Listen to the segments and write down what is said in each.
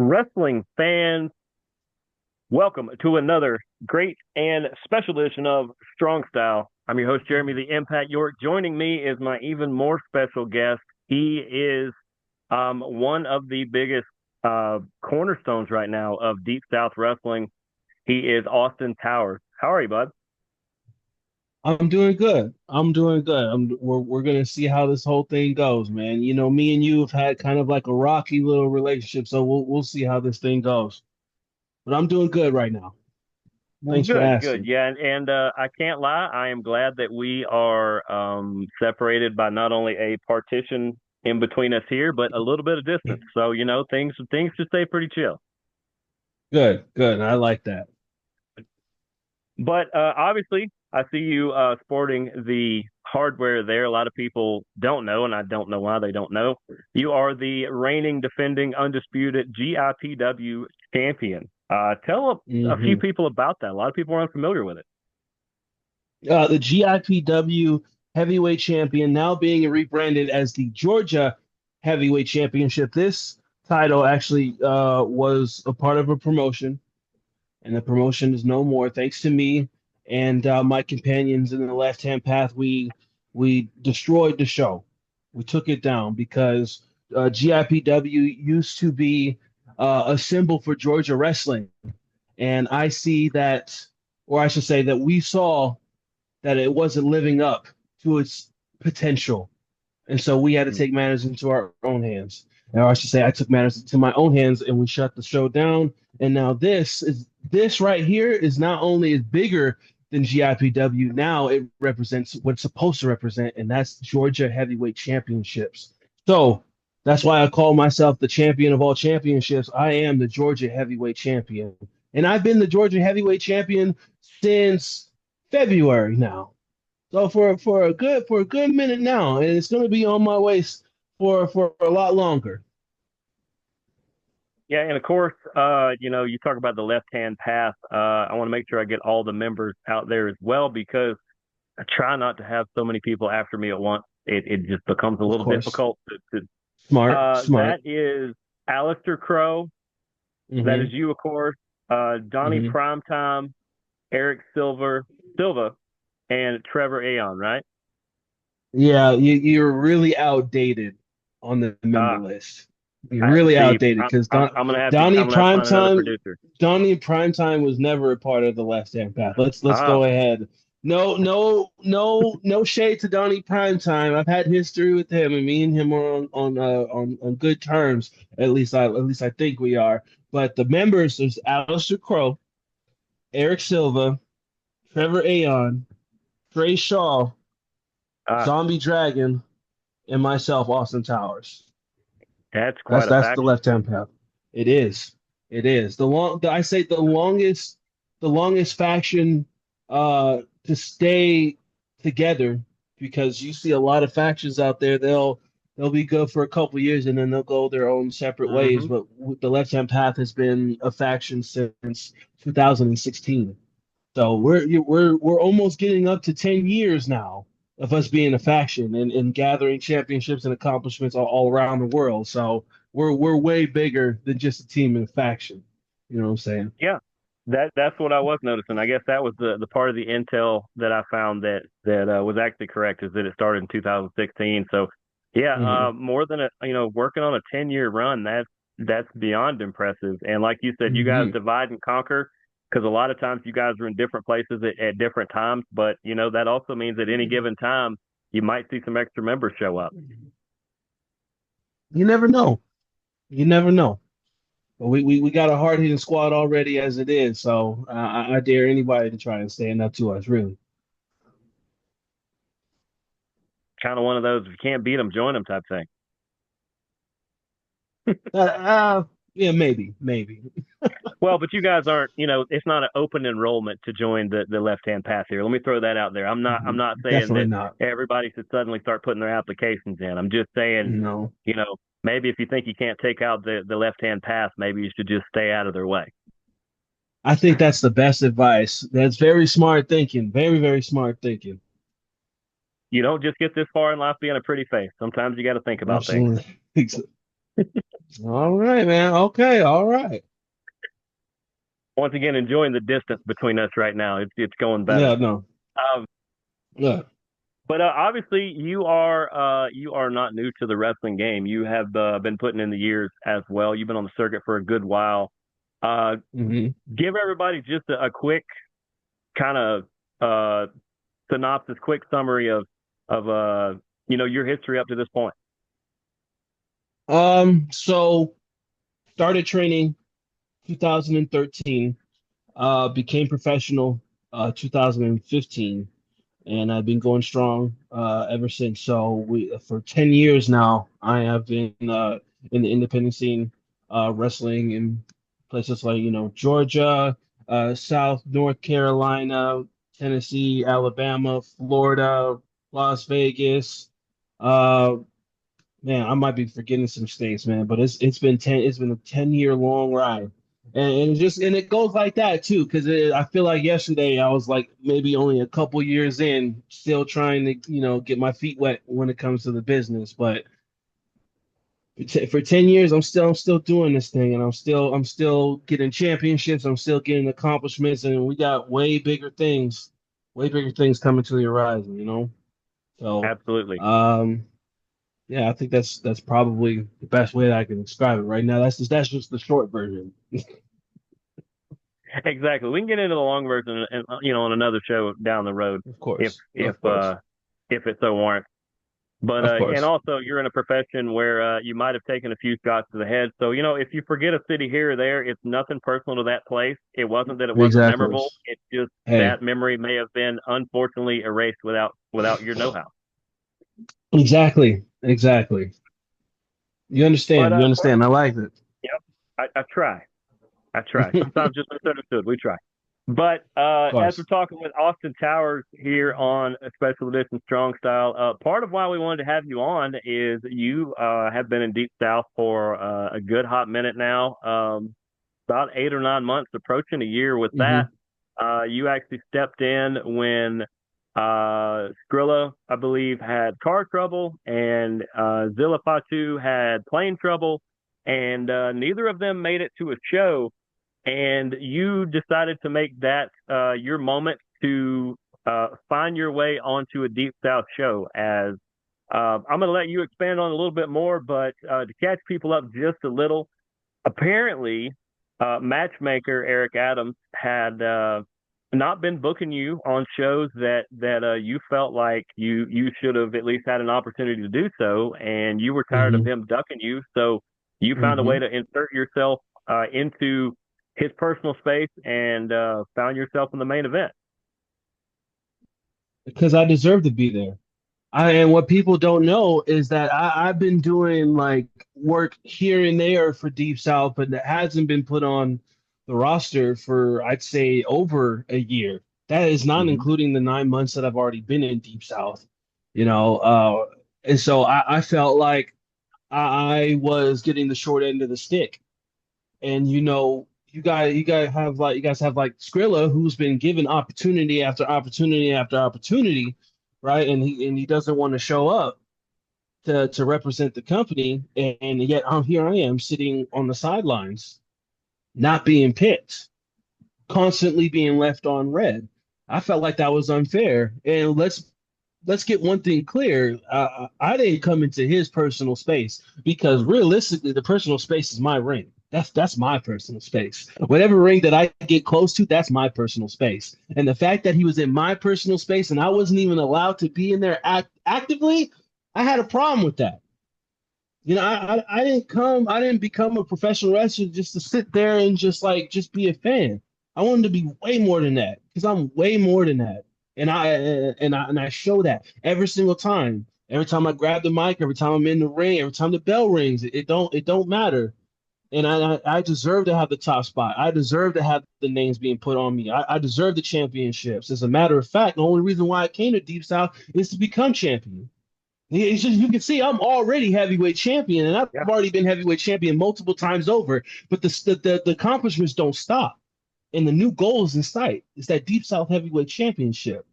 Wrestling fans, welcome to another great and special edition of Strong Style. I'm your host, Jeremy the Impact York. Joining me is my even more special guest. He is one of the biggest cornerstones right now of Deep South Wrestling. He is Austin Towers. How are you, bud? I'm doing good. I'm doing good. We're gonna see how this whole thing goes, man. You know, me and you have had kind of like a rocky little relationship, so we'll see how this thing goes. But I'm doing good right now. Well, Thanks for good, good. asking. Yeah, and I can't lie. I am glad that we are separated by not only a partition in between us here, but a little bit of distance. So things should stay pretty chill. Good, good. I like that. But obviously, I see you sporting the hardware there. A lot of people don't know, and I don't know why they don't know. You are the reigning, defending, undisputed GIPW champion. Tell a few hmm people about that. A lot of people are unfamiliar with it. The GIPW heavyweight champion now being rebranded as the Georgia Heavyweight Championship. This title actually was a part of a promotion, and the promotion is no more. Thanks to me and my companions in the left hand path, we destroyed the show. We took it down because GIPW used to be a symbol for Georgia wrestling, and I see that, or I should say that we saw that it wasn't living up to its potential, and so we had to take matters into our own hands. Or I should say, I took matters into my own hands, and we shut the show down. And now this right here is not only is bigger than GIPW. Now it represents what it's supposed to represent, and that's Georgia Heavyweight Championships. So that's why I call myself the champion of all championships. I am the Georgia Heavyweight Champion, and I've been the Georgia Heavyweight Champion since February now. So for a good minute now, and it's going to be on my waist for a lot longer. Yeah, and of course, you talk about the left-hand path. I want to make sure I get all the members out there as well because I try not to have so many people after me at once. It just becomes a Of little course, difficult to smart, that smart. is Alistair Crow. That is hmm you, of course. Donnie hmm Primetime, Eric Silva, and Trevor Aon, right? Yeah, you're really outdated on the member Uh, list. You're I really see. outdated because I'm Donnie gonna have to find another Primetime, producer. Donnie Primetime was never a part of the Left Hand Path. Let's Ah, go ahead. No shade to Donnie Primetime. I've had history with him, and me and him are on good terms. At least I think we are. But the members is Alistair Crow, Eric Silva, Trevor Aon, Trey Shaw, ah, Zombie Dragon, and myself, Austin Towers. that's That's quite a that's the faction. left hand path. It is. It is. I say the longest faction to stay together, because you see a lot of factions out there. They'll be good for a couple years and then they'll go their own separate ways. Hmm. But the left hand path has been a faction since 2016. So we're almost getting up to 10 years now of us being a faction and gathering championships and accomplishments all around the world. So we're way bigger than just a team and a faction. You know what I'm saying? Yeah, that's what I was noticing. I guess that was the part of the intel that I found that was actually correct is that it started in 2016. So yeah, hmm more than working on a 10-year run. That's beyond impressive. And like you said, you guys hmm divide and conquer because a lot of times you guys are in different places at different times. But that also means at any given time you might see some extra members show up. You never know. You never know. But we got a hard hitting squad already as it is. So I dare anybody to try and stand up to us. Really. Kind of one of those if you can't beat them, join them type thing. Uh, uh yeah, maybe. Well, but you guys aren't, it's not an open enrollment to join the left hand path here. Let me throw that out there. I'm not saying Definitely that not. everybody should suddenly start putting their applications in. I'm just saying, No. maybe if you think you can't take out the left hand path, maybe you should just stay out of their way. I think that's the best advice. That's very smart thinking. Very, very smart thinking. You don't just get this far in life being a pretty face. Sometimes you got to think about things. Absolutely. All right, man. Okay, all right. Once again, enjoying the distance between us right now. It's going better. Yeah, no. Um, Yeah. but obviously, you are not new to the wrestling game. You have been putting in the years as well. You've been on the circuit for a good while. Uh, hmm give everybody just a quick kind of synopsis, quick summary of your history up to this point. So started training 2013, became professional 2015, and I've been going strong ever since. So we for 10 years now, I have been in the independent scene, wrestling in places like Georgia, South North Carolina, Tennessee, Alabama, Florida, Las Vegas. Uh, Man, I might be forgetting some states, man, but it's been a 10-year long ride. And it goes like that too, because I feel like yesterday I was like maybe only a couple years in, still trying to, get my feet wet when it comes to the business. But for 10 years I'm still doing this thing, and I'm still getting championships, I'm still getting accomplishments, and we got way bigger things coming to the horizon. So Absolutely. um yeah, I think that's probably the best way that I can describe it right now. That's just the short version. Exactly. We can get into the long version, and on another show down the road, Of if course. if Of course. uh, if it so warrants. But Of and course. also you're in a profession where you might have taken a few shots to the head. So if you forget a city here or there, it's nothing personal to that place. It wasn't that it wasn't Exactly. memorable. It's just Hey, that memory may have been unfortunately erased without your know-how. exactly. Exactly. You But understand. You understand. I like it. yep, I try. I try. Sometimes just misunderstood. We try. But Of as we're course. talking with Austin Towers here on a special edition Strong Style, part of why we wanted to have you on is you have been in Deep South for a good hot minute now, about 8 or 9 months, approaching a year with that. hmm You actually stepped in when Skrilla, I believe, had car trouble, and Zilla Fatu had plane trouble, and neither of them made it to a show, and you decided to make that your moment to find your way onto a Deep South show. As I'm going to let you expand on a little bit more, but to catch people up just a little, apparently, matchmaker Eric Adams had not been booking you on shows that you felt like you should have at least had an opportunity to do so, and you were tired of hmm him ducking you, so you found a way hmm to insert yourself into his personal space and found yourself in the main event. Because I deserve to be there. And what people don't know is that I've been doing like work here and there for Deep South, but it hasn't been put on the roster for, I'd say, over a year. That is not Mm-hmm. including the 9 months that I've already been in Deep South, you know. And so I felt like I was getting the short end of the stick. And you guys have like Skrilla, who's been given opportunity after opportunity after opportunity, right? And he doesn't want to show up to represent the company, and yet here I am sitting on the sidelines, not being picked, constantly being left on red. I felt like that was unfair. And let's get one thing clear. I didn't come into his personal space, because realistically, the personal space is my ring. That's my personal space. Whatever ring that I get close to, that's my personal space. And the fact that he was in my personal space and I wasn't even allowed to be in there actively, I had a problem with that. I didn't become a professional wrestler just to sit there and just be a fan. I wanted to be way more than that, because I'm way more than that. And I show that every single time. Every time I grab the mic, every time I'm in the ring, every time the bell rings, it don't matter. And I deserve to have the top spot. I deserve to have the names being put on me. I deserve the championships. As a matter of fact, the only reason why I came to Deep South is to become champion. It's just, you can see I'm already heavyweight champion, and I've Yeah. already been heavyweight champion multiple times over. But the accomplishments don't stop, and the new goal is in sight. It's that Deep South Heavyweight Championship.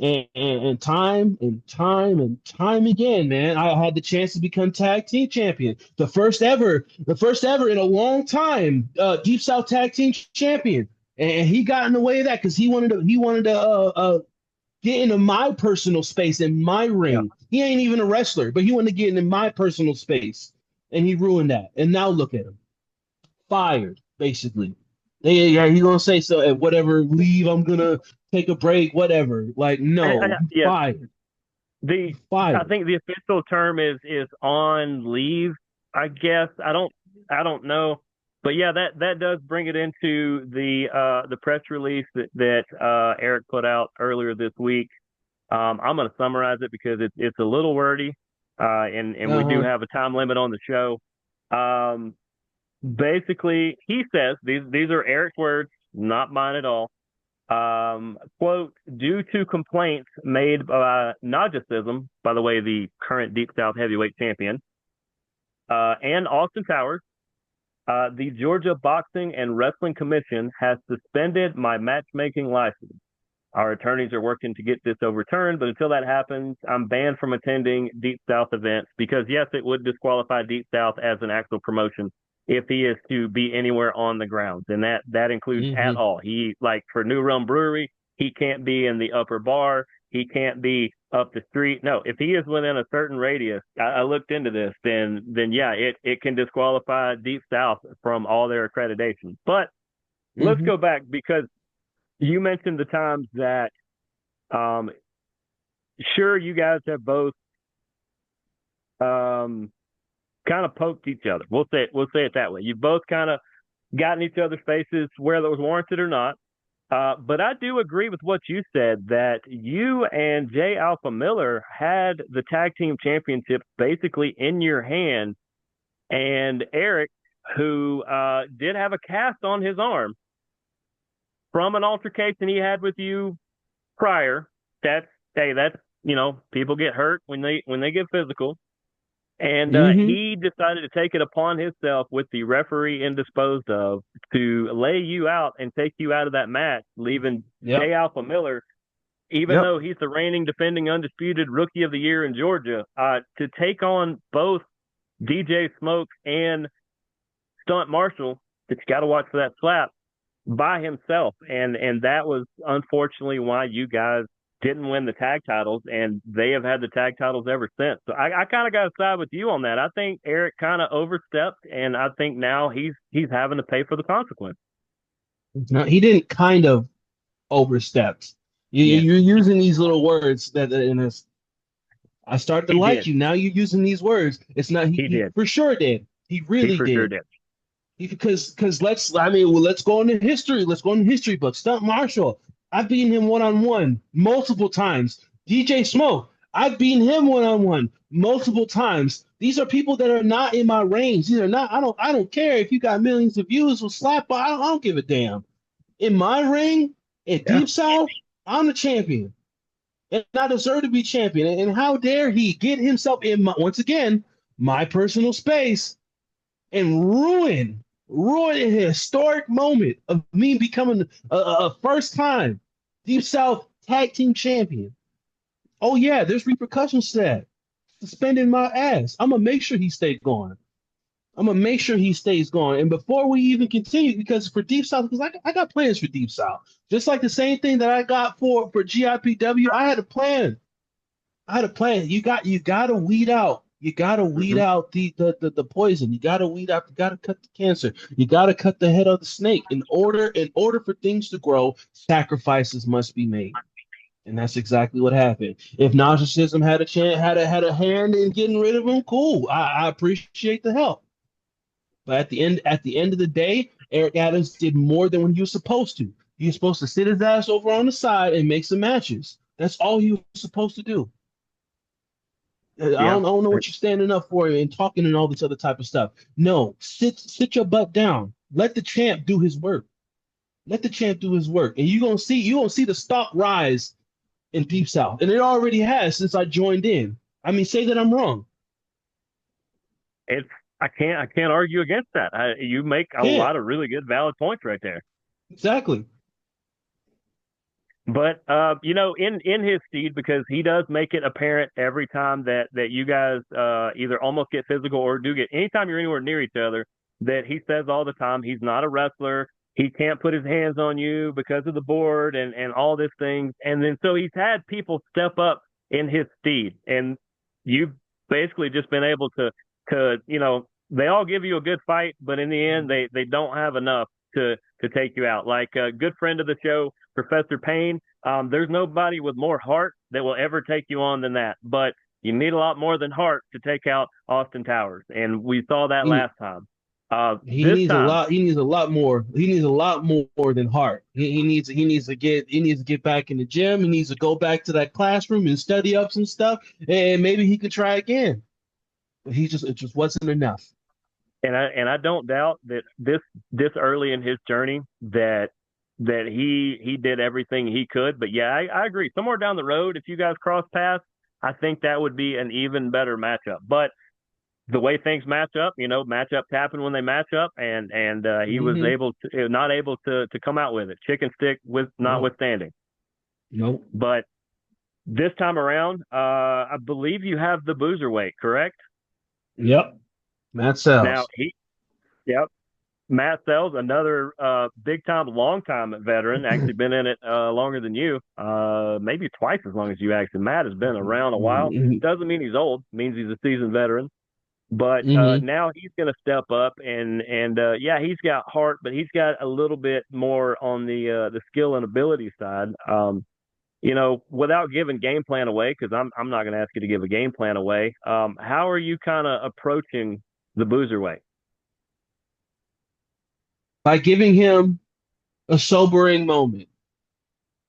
And time and time and time again, man, I had the chance to become tag team champion. The first ever in a long time, Deep South tag team champion. And he got in the way of that because he wanted to get into my personal space in my Yeah. ring. He ain't even a wrestler, but he wanted to get into my personal space, and he ruined that. And now look at him, fired basically. Yeah, he gonna say so at whatever leave. I'm gonna take a break, whatever. Like no, he Yeah. fired. The He I fired. think the official term is on leave. I guess I don't know, but yeah, that does bring it into the press release that Eric put out earlier this week. I'm going to summarize it because it's a little wordy, and we do Uh-huh. have a time limit on the show. Um, Basically, he says these are Eric's words, not mine at all. Quote, due to complaints made by Najicism, by the way, the current Deep South heavyweight champion, and Austin Towers, the Georgia Boxing and Wrestling Commission has suspended my matchmaking license. Our attorneys are working to get this overturned, but until that happens, I'm banned from attending Deep South events because, yes, it would disqualify Deep South as an actual promotion if he is to be anywhere on the grounds, and that includes at Hmm. all. He like for New Realm Brewery, he can't be in the upper bar. He can't be up the street. No, if he is within a certain radius, I looked into this. Then yeah, it can disqualify Deep South from all their accreditation. But let's Hmm. go back because you mentioned the times that um, sure, you guys have both um, kind of poked each other. We'll say it that way. You've both kind of gotten each other's faces whether it was warranted or not. But I do agree with what you said that you and Jay Alpha Miller had the tag team championships basically in your hand, and Eric, who did have a cast on his arm from an altercation he had with you prior. That's hey, that's people get hurt when they get physical. And Hmm. he decided to take it upon himself with the referee indisposed of to lay you out and take you out of that match, leaving Yep. Jay Alpha Miller, even Yep. though he's the reigning defending undisputed rookie of the year in Georgia, to take on both DJ Smoke and Stunt Marshall, that you got to watch for that slap, by himself, and that was unfortunately why you guys didn't win the tag titles, and they have had the tag titles ever since. So I kind of got to side with you on that. I think Eric kind of overstepped, and I think now he's having to pay for the consequence. No, he didn't kind of overstep. Yeah, You're using these little words that in this. I started to he like did. you. Now you're using these words. It's not. He He did. for sure did. He He really for sure did. did. Because let's go into history. Let's go into history books. Stunt Marshall, I've beaten him one on one multiple times. DJ Smoke, I've beaten him one on one multiple times. These are people that are not in my range. These are not. I don't care if you got millions of views with slap. I don't give a damn. In my ring, at Yeah. Deep South, I'm the champion, and I deserve to be champion. And how dare he get himself in my, once again my personal space and ruin a historic moment of me becoming a first time Deep South tag team champion. Oh yeah, there's repercussions to that. Suspending my ass. I'm gonna make sure he stays gone. I'm gonna make sure he stays gone. And before we even continue, because for Deep South, because I got plans for Deep South, just like the same thing that I got for GIPW. I had a plan. I had a plan. You gotta weed out. You gotta weed Hmm. out the poison. You gotta weed out. You gotta cut the cancer. You gotta cut the head of the snake. In order for things to grow, sacrifices must be made. And that's exactly what happened. If narcissism had a chance, had a hand in getting rid of him, cool. I appreciate the help. But at the end of the day, Eric Adams did more than what he was supposed to. He was supposed to sit his ass over on the side and make some matches. That's all he was supposed to do. Yeah. I don't know what you're standing up for and talking and all this other type of stuff. No, sit your butt down. Let the champ do his work. Let the champ do his work, and you gonna see the stock rise in Deep South, and it already has since I joined in. I mean, say that I'm wrong. It's I can't argue against that. You make a Can't lot of really good valid points right there. exactly. But in his steed, because he does make it apparent every time that you guys either almost get physical or do get anytime you're anywhere near each other, that he says all the time he's not a wrestler. He can't put his hands on you because of the board and all this things. And then so he's had people step up in his steed, and you've basically just been able to they all give you a good fight, but in the end they don't have enough to take you out. Like a good friend of the show, Professor Payne, there's nobody with more heart that will ever take you on than that. But you need a lot more than heart to take out Austin Towers, and we saw that He, last time. he This needs a time, lot. He needs a lot more. He needs a lot more than heart. He needs to get back in the gym. He needs to go back to that classroom and study up some stuff, and maybe he could try again. But it just wasn't enough. and I don't doubt that this early in his journey that he did everything he could. But yeah, I agree. Somewhere down the road, if you guys cross paths, I think that would be an even better matchup. But the way things match up, matchups happen when they match up, and he was Hmm. not able to come out with it. Chicken stick with No, notwithstanding. no. But this time around, I believe you have the boozer weight, correct? Yep. Matt Now Sells. yep, Matt Sells, another big time, long time veteran, actually been in it longer than you, maybe twice as long as you. Actually, Matt has been around a while. Hmm. Doesn't mean he's old; means he's a seasoned veteran. But Hmm. now he's going to step up, and yeah, he's got heart, but he's got a little bit more on the skill and ability side. Without giving game plan away, because I'm not going to ask you to give a game plan away. How are you kind of approaching the boozerweight? By giving him a sobering moment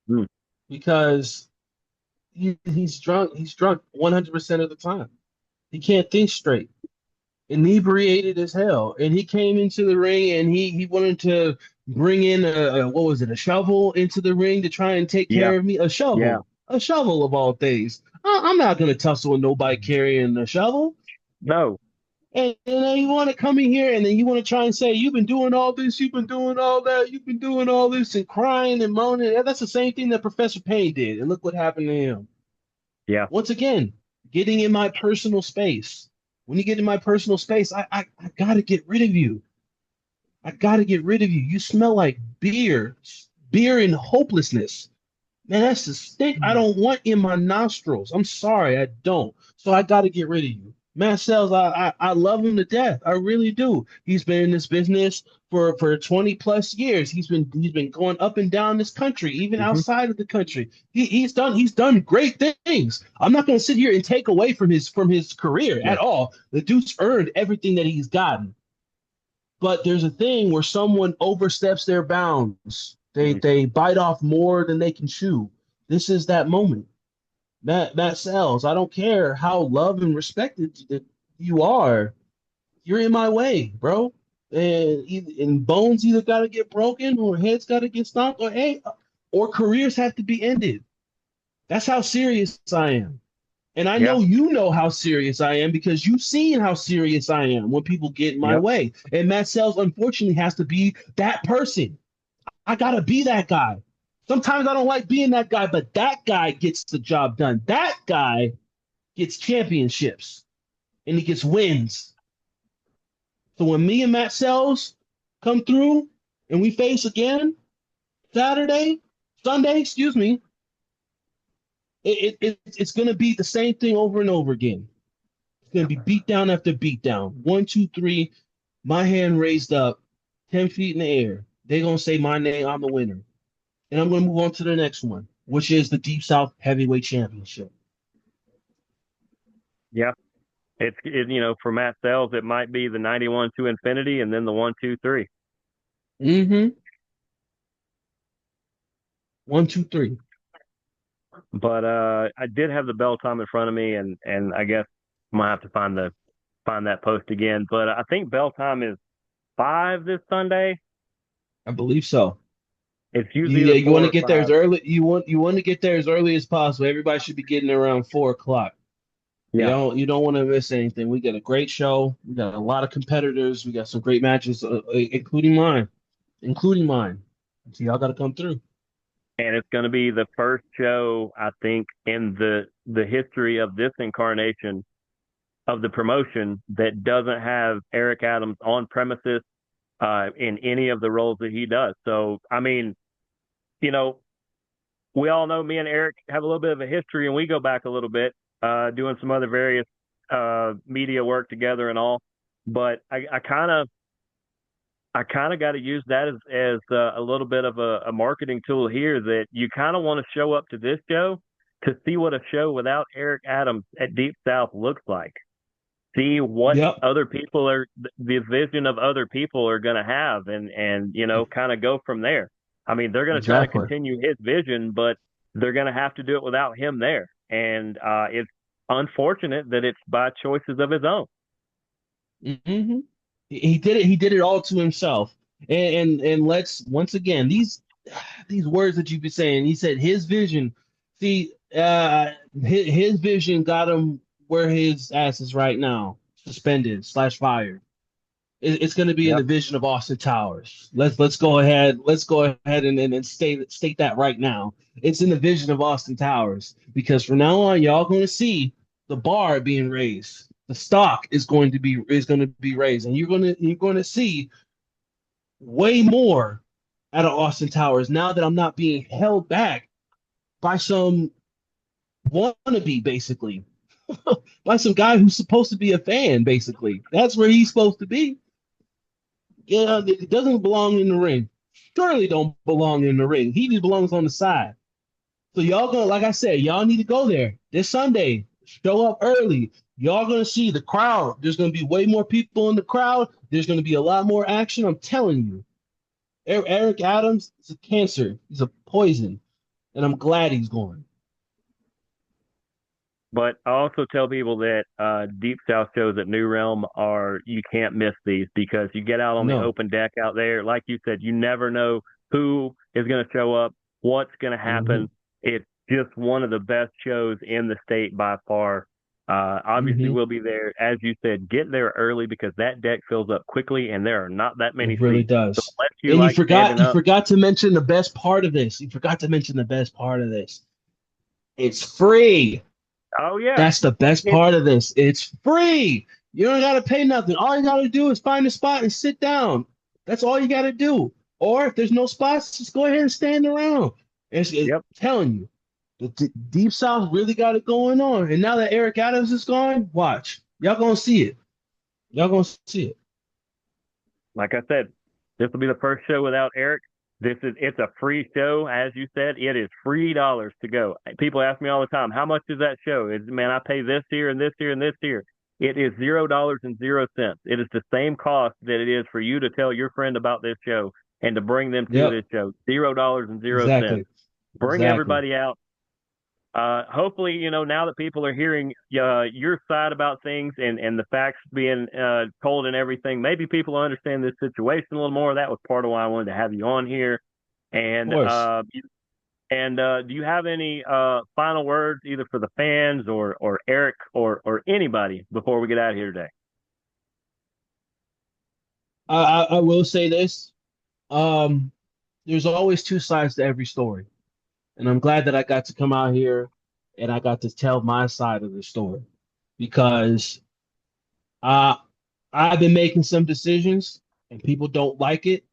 Mm. because he's drunk. He's drunk 100% of the time. He can't think straight, inebriated as hell. And he came into the ring and he wanted to bring in what was it, a shovel into the ring to try and take Yeah, care of me. yeah, A shovel of all things. I'm not gonna tussle with nobody carrying a shovel. no, And then you want to come in here and then you want to try and say, you've been doing all this, you've been doing all that, you've been doing all this and crying and moaning. And that's the same thing that Professor Payne did. And look what happened to him. yeah, Once again, getting in my personal space. When you get in my personal space, I got to get rid of you. I got to get rid of you. You smell like beer and hopelessness. Man, that's the stink I don't want in my nostrils. I'm sorry, I don't. So I got to get rid of you. Matt Sells, I love him to death. I really do. He's been in this business for 20 plus years. He's been going up and down this country, even hmm, outside of the country. He's done great things. I'm not going to sit here and take away from his career yeah, at all. The dude's earned everything that he's gotten. But there's a thing where someone oversteps their bounds. They hmm, they bite off more than they can chew. This is that moment. Matt Sells, I don't care how loved and respected that you are. You're in my way, bro. And bones either got to get broken or heads got to get stomped or careers have to be ended. That's how serious I am. And I yeah, know you know how serious I am because you've seen how serious I am when people get in my yep, way. And Matt Sells, unfortunately, has to be that person. I got to be that guy. Sometimes I don't like being that guy, but that guy gets the job done. That guy gets championships and he gets wins. So when me and Matt Sells come through and we face again Saturday, Sunday, excuse me, it's going to be the same thing over and over again. It's going to be beat down after beat down. One, two, three, my hand raised up 10 feet in the air. They're going to say my name, I'm the winner. And I'm going to move on to the next one, which is the Deep South Heavyweight Championship. yeah. For Matt Sells, it might be the 91 to infinity, and then the 1-2-3. Mm-hmm. One, two, three. But I did have the bell time in front of me, and I guess I'm gonna have to find that post again. But I think bell time is 5 this Sunday. I believe so. It's You, usually yeah, either you want four to or get there as five. early. You want to get there as early as possible. Everybody should be getting there around 4 o'clock. Yeah, You don't want to miss anything. We got a great show. We got a lot of competitors. We got some great matches, including mine. Including mine. So y'all got to come through. and it's going to be the first show I think in the history of this incarnation of the promotion that doesn't have Eric Adams on premises in any of the roles that he does. So I mean, you know, we all know me and Eric have a little bit of a history, and we go back a little bit, doing some other various media work together and all. But I kind of got to use that as a little bit of a marketing tool here. That you kind of want to show up to this show to see what a show without Eric Adams at Deep South looks like. See what Yep, other people are, the vision of other people are going to have, and kind of go from there. I mean, they're going to try to exactly. continue his vision, but they're going to have to do it without him there, and it's unfortunate that it's by choices of his own. Hmm. He did it. He did it all to himself. And let's once again these words that you've been saying. He said his vision. See, his vision got him where his ass is right now, suspended slash fired. It's going to be in the Yep. vision of Austin Towers. Let's go ahead. Let's go ahead and state that right now. It's in the vision of Austin Towers because from now on, y'all going to see the bar being raised. The stock is going to be raised, and you're going to see way more out of Austin Towers now that I'm not being held back by some wannabe, basically, by some guy who's supposed to be a fan. Basically, that's where he's supposed to be. Yeah, it doesn't belong in the ring. Surely don't belong in the ring. He just belongs on the side. So y'all gonna, like I said, y'all need to go there this Sunday. Show up early. Y'all gonna see the crowd. There's gonna be way more people in the crowd. There's gonna be a lot more action. I'm telling you. Eric Adams is a cancer. He's a poison, and I'm glad he's gone. But I also tell people that Deep South shows at New Realm are, you can't miss these because you get out on the No. open deck out there. Like you said, you never know who is going to show up, what's going to Hmm. happen. It's just one of the best shows in the state by far. Obviously, Hmm. we'll be there. As you said, get there early because that deck fills up quickly and there are not that It many really seats. So does. unless you And you like forgot standing you up, forgot to mention the best part of this. You forgot to mention the best part of this. It's free. oh, yeah. That's the best It, part of this. It's free. You don't got to pay nothing. All you got to do is find a spot and sit down. That's all you got to do. Or if there's no spots, just go ahead and stand around. It's yep. telling you, the Deep South really got it going on. And now that Eric Adams is gone, watch. Y'all gonna see it. Y'all gonna see it. Like I said, this will be the first show without Eric. It's a free show, as you said. It is $3 to go. People ask me all the time, how much is that show? Man, I pay this here and this here and this here. It is $0.00. It is the same cost that it is for you to tell your friend about this show and to bring them to Yep, this show. $0.00. exactly. Bring Exactly. everybody out. Hopefully, now that people are hearing your side about things and the facts being told and everything, maybe people understand this situation a little more. That was part of why I wanted to have you on here. Of And course. do you have any final words, either for the fans or Eric or anybody, before we get out of here today? I will say this. Um, there's always two sides to every story. And I'm glad that I got to come out here and I got to tell my side of the story because uh, I've been making some decisions and people don't like it,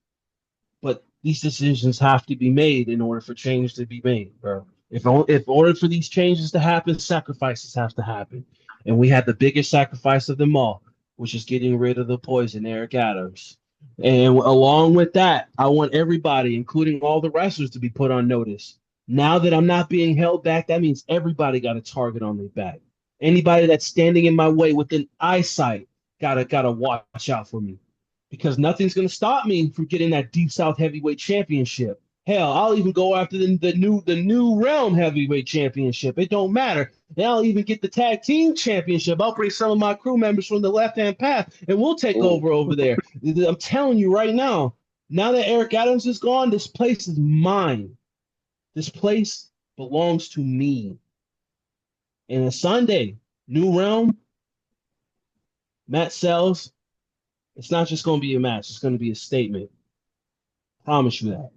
but these decisions have to be made in order for change to be made, bro. If in order for these changes to happen, sacrifices have to happen. And we had the biggest sacrifice of them all, which is getting rid of the poison, Eric Adams. And along with that, I want everybody, including all the wrestlers, to be put on notice. Now that I'm not being held back, that means everybody got a target on their back. Anybody that's standing in my way within eyesight gotta watch out for me because nothing's going to stop me from getting that Deep South Heavyweight Championship. Hell, I'll even go after the new Realm Heavyweight Championship. It don't matter. And I'll even get the Tag Team Championship. I'll bring some of my crew members from the Left Hand Path, and we'll take Ooh. over there. I'm telling you right now. Now that Eric Adams is gone, this place is mine. This place belongs to me. And a Sunday, New Realm, Matt Sells. It's not just going to be a match. It's going to be a statement. Promise you that.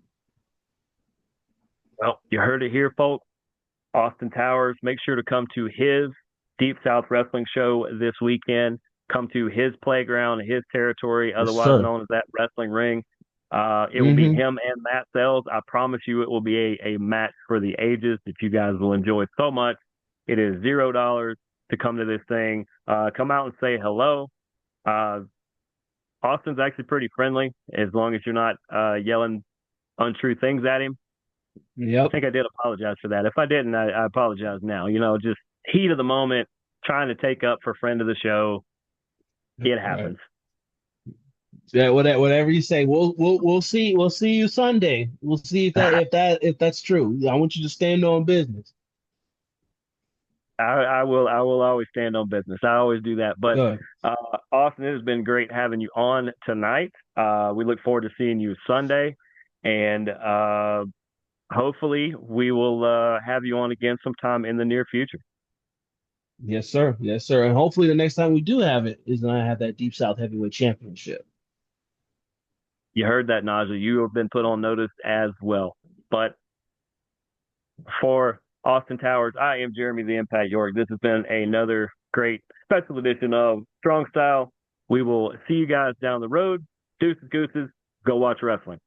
Well, you heard it here, folks. Austin Towers, make sure to come to his Deep South Wrestling show this weekend. Come to his playground, his territory, Yes, otherwise sir. known as that wrestling ring. It will be Mm-hmm. him and Matt Sells. I promise you it will be a match for the ages that you guys will enjoy so much. It is $0 to come to this thing. Come out and say hello. Uh, Austin's actually pretty friendly as long as you're not yelling untrue things at him. I Yep. think I did apologize for that. If I didn't, I apologize now. Just heat of the moment, trying to take up for friend of the show. It Right. happens. Yeah, whatever you say. We'll see you Sunday. We'll see if that's true. I want you to stand on business. I will always stand on business. I always do that. But Good. uh, Austin, it has been great having you on tonight. We look forward to seeing you Sunday, and hopefully we will have you on again sometime in the near future. Yes, sir. Yes, sir. And hopefully the next time we do have it is when I have that Deep South Heavyweight Championship. You heard that, Naja. You have been put on notice as well. But for Austin Towers, I am Jeremy the Impact York. This has been another great special edition of Strong Style. We will see you guys down the road. Deuces, gooses, go watch wrestling.